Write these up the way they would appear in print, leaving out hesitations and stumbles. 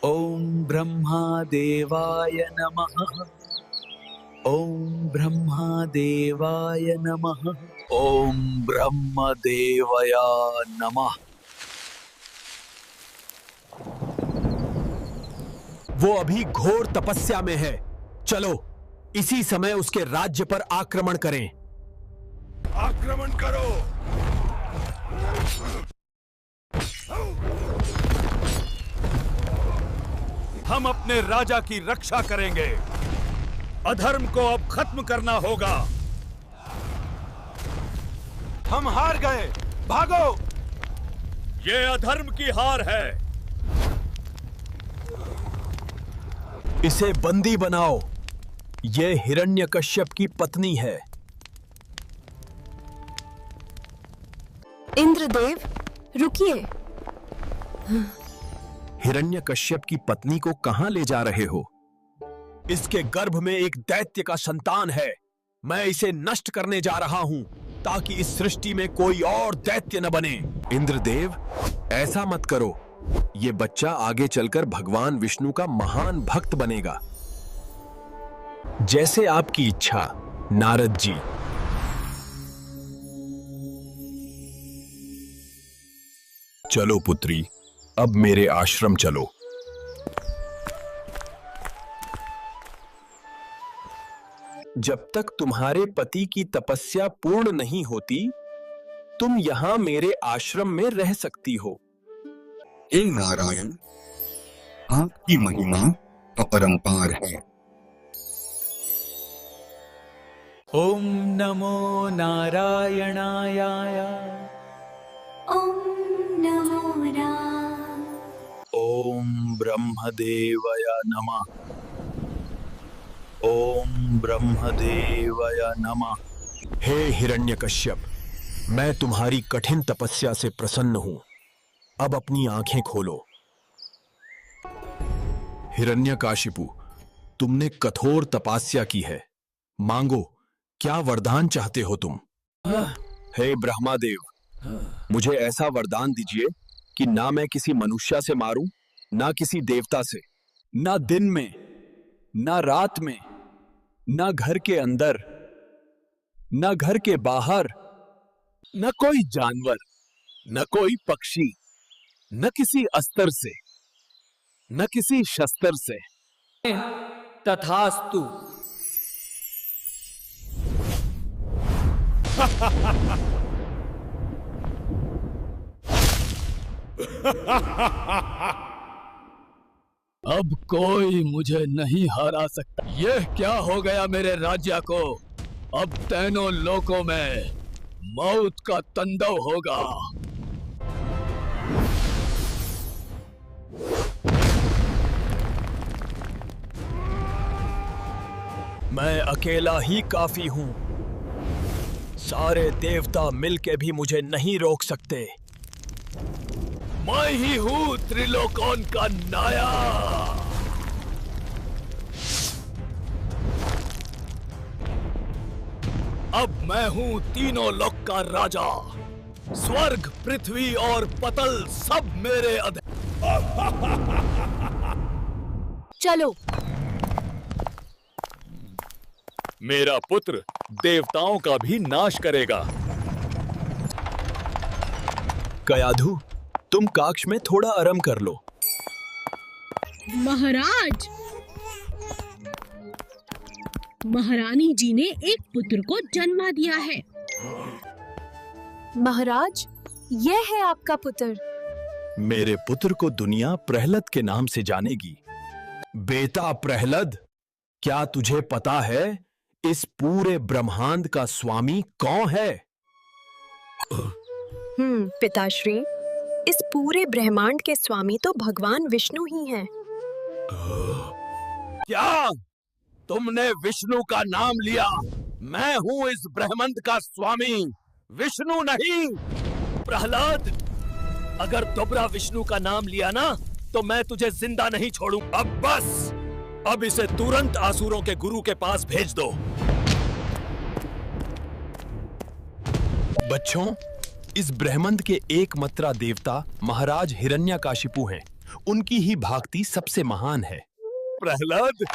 ओम ब्रह्मादेवाय नमः। ओम ब्रह्मादेवाय नमः। ओम ब्रह्मदेवाय नमः। वो अभी घोर तपस्या में है। चलो इसी समय उसके राज्य पर आक्रमण करें। आक्रमण करो। हम अपने राजा की रक्षा करेंगे। अधर्म को अब खत्म करना होगा। हम हार गए, भागो। ये अधर्म की हार है। इसे बंदी बनाओ। ये हिरण्यकश्यप की पत्नी है। इंद्रदेव, रुकिए। हिरण्यकश्यप की पत्नी को कहां ले जा रहे हो? इसके गर्भ में एक दैत्य का संतान है। मैं इसे नष्ट करने जा रहा हूं ताकि इस सृष्टि में कोई और दैत्य न बने। इंद्रदेव, ऐसा मत करो। ये बच्चा आगे चलकर भगवान विष्णु का महान भक्त बनेगा। जैसे आपकी इच्छा, नारद जी। चलो पुत्री, अब मेरे आश्रम चलो। जब तक तुम्हारे पति की तपस्या पूर्ण नहीं होती, तुम यहां मेरे आश्रम में रह सकती हो। हे नारायण, आपकी महिमा अपरंपार है। ओम नमो नारायणाय। ओम नमो ओम ब्रह्मदेवाय नमः। ओम ब्रह्मदेवाय नमः। हे हिरण्यकश्यप, मैं तुम्हारी कठिन तपस्या से प्रसन्न हूं। अब अपनी आंखें खोलो। हिरण्यकाशिपु, तुमने कठोर तपस्या की है। मांगो, क्या वरदान चाहते हो तुम? हे ब्रह्मादेव, मुझे ऐसा वरदान दीजिए कि ना मैं किसी मनुष्य से मारूं, ना किसी देवता से। ना दिन में, ना रात में, ना घर के अंदर, ना घर के बाहर, न कोई जानवर, न कोई पक्षी, न किसी अस्त्र से, न किसी शस्त्र से। तथास्तु। अब कोई मुझे नहीं हरा सकता। यह क्या हो गया मेरे राज्य को? अब तीनों लोकों में मौत का तांडव होगा। मैं अकेला ही काफी हूं। सारे देवता मिलके भी मुझे नहीं रोक सकते। मैं ही हूं त्रिलोकन का नायक। अब मैं हूं तीनों लोक का राजा। स्वर्ग, पृथ्वी और पतल सब मेरे अधीन। चलो। मेरा पुत्र देवताओं का भी नाश करेगा। कयाधु, तुम कक्ष में थोड़ा आराम कर लो। महाराज, महारानी जी ने एक पुत्र को जन्म दिया है। महाराज, यह है आपका पुत्र। मेरे पुत्र को दुनिया प्रहलाद के नाम से जानेगी। बेटा प्रहलाद, क्या तुझे पता है इस पूरे ब्रह्मांड का स्वामी कौन है? पिताश्री, इस पूरे ब्रह्मांड के स्वामी तो भगवान विष्णु ही हैं। क्या तुमने विष्णु का नाम लिया? मैं हूं इस ब्रह्मांड का स्वामी, विष्णु नहीं। प्रहलाद, अगर दोबारा विष्णु का नाम लिया ना तो मैं तुझे जिंदा नहीं छोड़ूं। अब बस, अब इसे तुरंत आसुरों के गुरु के पास भेज दो। बच्चों, इस ब्रह्मांड के एकमात्र देवता महाराज हिरण्यकाशिपु हैं। उनकी ही भक्ति सबसे महान है। प्रहलाद,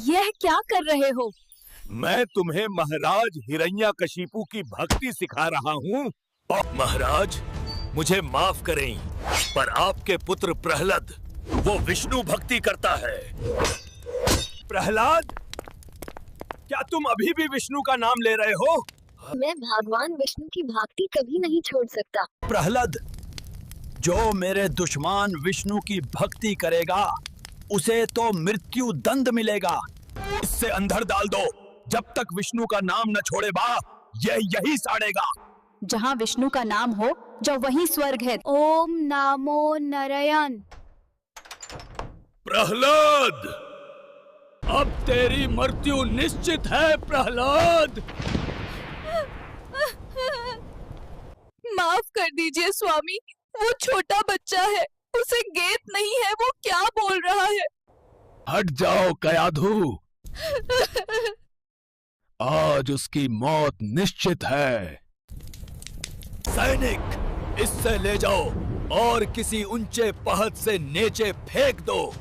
यह क्या कर रहे हो? मैं तुम्हें महाराज हिरण्यकशिपु की भक्ति सिखा रहा हूँ। महाराज, मुझे माफ करें, पर आपके पुत्र प्रहलाद वो विष्णु भक्ति करता है। प्रहलाद, क्या तुम अभी भी विष्णु का नाम ले रहे हो? मैं भगवान विष्णु की भक्ति कभी नहीं छोड़ सकता। प्रहलाद, जो मेरे दुश्मन विष्णु की भक्ति करेगा उसे तो मृत्यु दंड मिलेगा। इससे अंदर डाल दो। जब तक विष्णु का नाम न छोड़े बा, यही साड़ेगा। जहाँ विष्णु का नाम हो, जो वही स्वर्ग है। ओम नमो नारायण। प्रहलाद, अब तेरी मृत्यु निश्चित है। प्रहलाद, माफ कर दीजिए स्वामी, वो छोटा बच्चा है, उसे गेत नहीं है, वो क्या बोल रहा है? हट जाओ कयाधु, आज उसकी मौत निश्चित है। सैनिक, इससे ले जाओ और किसी ऊंचे पहाड़ से नीचे फेंक दो।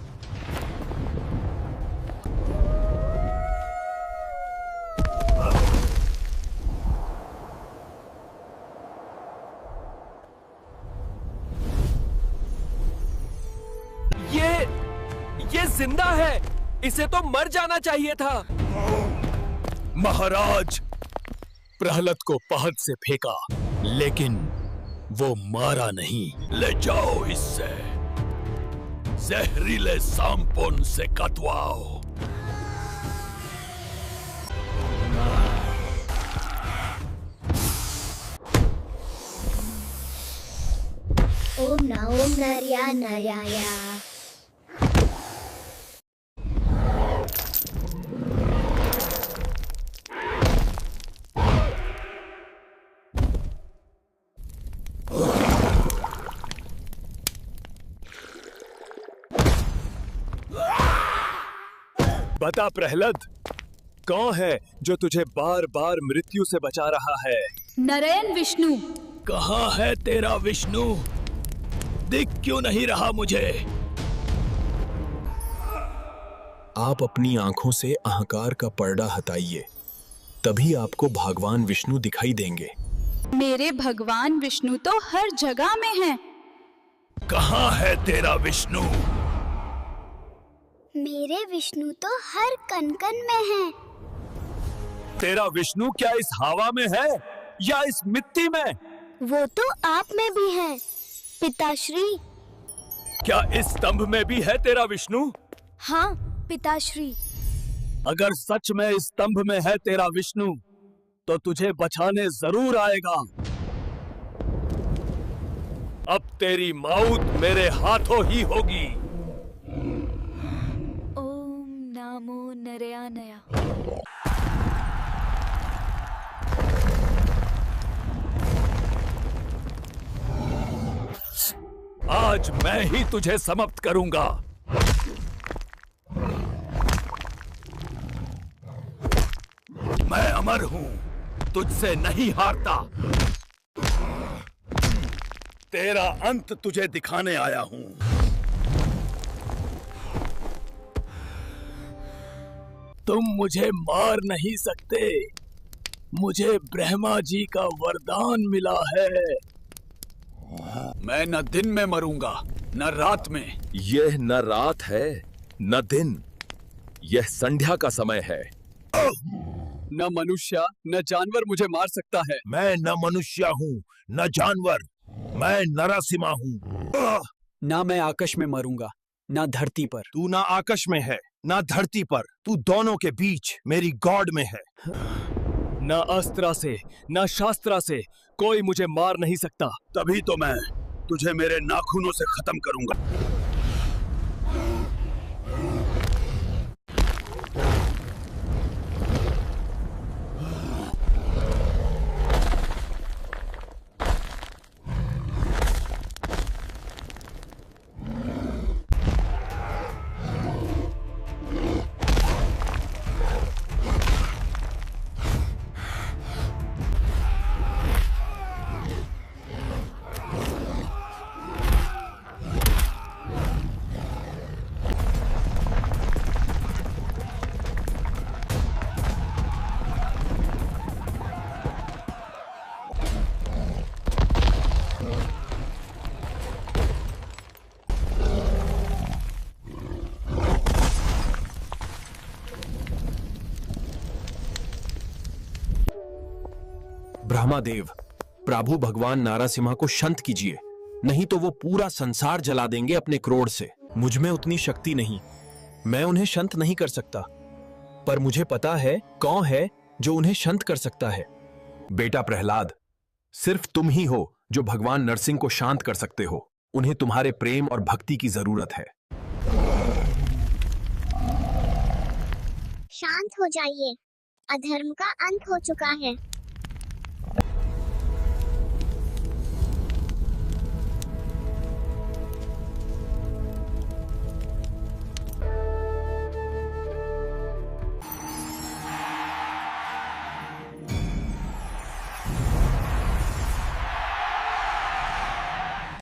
ये जिंदा है, इसे तो मर जाना चाहिए था। महाराज, प्रहलाद को पहाड़ से फेंका, लेकिन वो मारा नहीं। ले जाओ, इससे जहरीले सांपों से कटवाओ। ओम नमो नारायणाय। बता प्रहलाद, कौन है जो तुझे बार बार मृत्यु से बचा रहा है? नारायण विष्णु। कहाँ है तेरा विष्णु? दिख क्यों नहीं रहा मुझे? आप अपनी आंखों से अहंकार का पर्दा हटाइए, तभी आपको भगवान विष्णु दिखाई देंगे। मेरे भगवान विष्णु तो हर जगह में हैं। कहाँ है तेरा विष्णु? मेरे विष्णु तो हर कण-कण में है। तेरा विष्णु क्या इस हवा में है या इस मिट्टी में? वो तो आप में भी है पिताश्री। क्या इस स्तंभ में भी है तेरा विष्णु? हाँ पिताश्री। अगर सच में इस स्तंभ में है तेरा विष्णु, तो तुझे बचाने जरूर आएगा। अब तेरी मौत मेरे हाथों ही होगी। ओम नमो नारायणाय। आज मैं ही तुझे समाप्त करूंगा। मैं अमर हूं, तुझसे नहीं हारता। तेरा अंत तुझे दिखाने आया हूं। तुम मुझे मार नहीं सकते। मुझे ब्रह्मा जी का वरदान मिला है। मैं न दिन में मरूंगा न रात में। यह न रात है न दिन, यह संध्या का समय है। न मनुष्य न जानवर मुझे मार सकता है। मैं न मनुष्य हूँ न जानवर, मैं नरसिम्हा हूँ। ना मैं आकाश में मरूंगा ना धरती पर। तू ना आकाश में है ना धरती पर, तू दोनों के बीच मेरी गॉड में है। न अस्त्र से न शास्त्र से कोई मुझे मार नहीं सकता। तभी तो मैं तुझे मेरे नाखूनों से खत्म करूंगा। ब्रह्मादेव, प्रभु भगवान नारासिम्हा को शांत कीजिए, नहीं तो वो पूरा संसार जला देंगे अपने क्रोध से। मुझ में उतनी शक्ति नहीं, मैं उन्हें शांत नहीं कर सकता, पर मुझे पता है कौन है जो उन्हें शांत कर सकता है। बेटा प्रहलाद, सिर्फ तुम ही हो जो भगवान नरसिंह को शांत कर सकते हो। उन्हें तुम्हारे प्रेम और भक्ति की जरूरत है। शांत हो जाइए, अधर्म का अंत हो चुका है।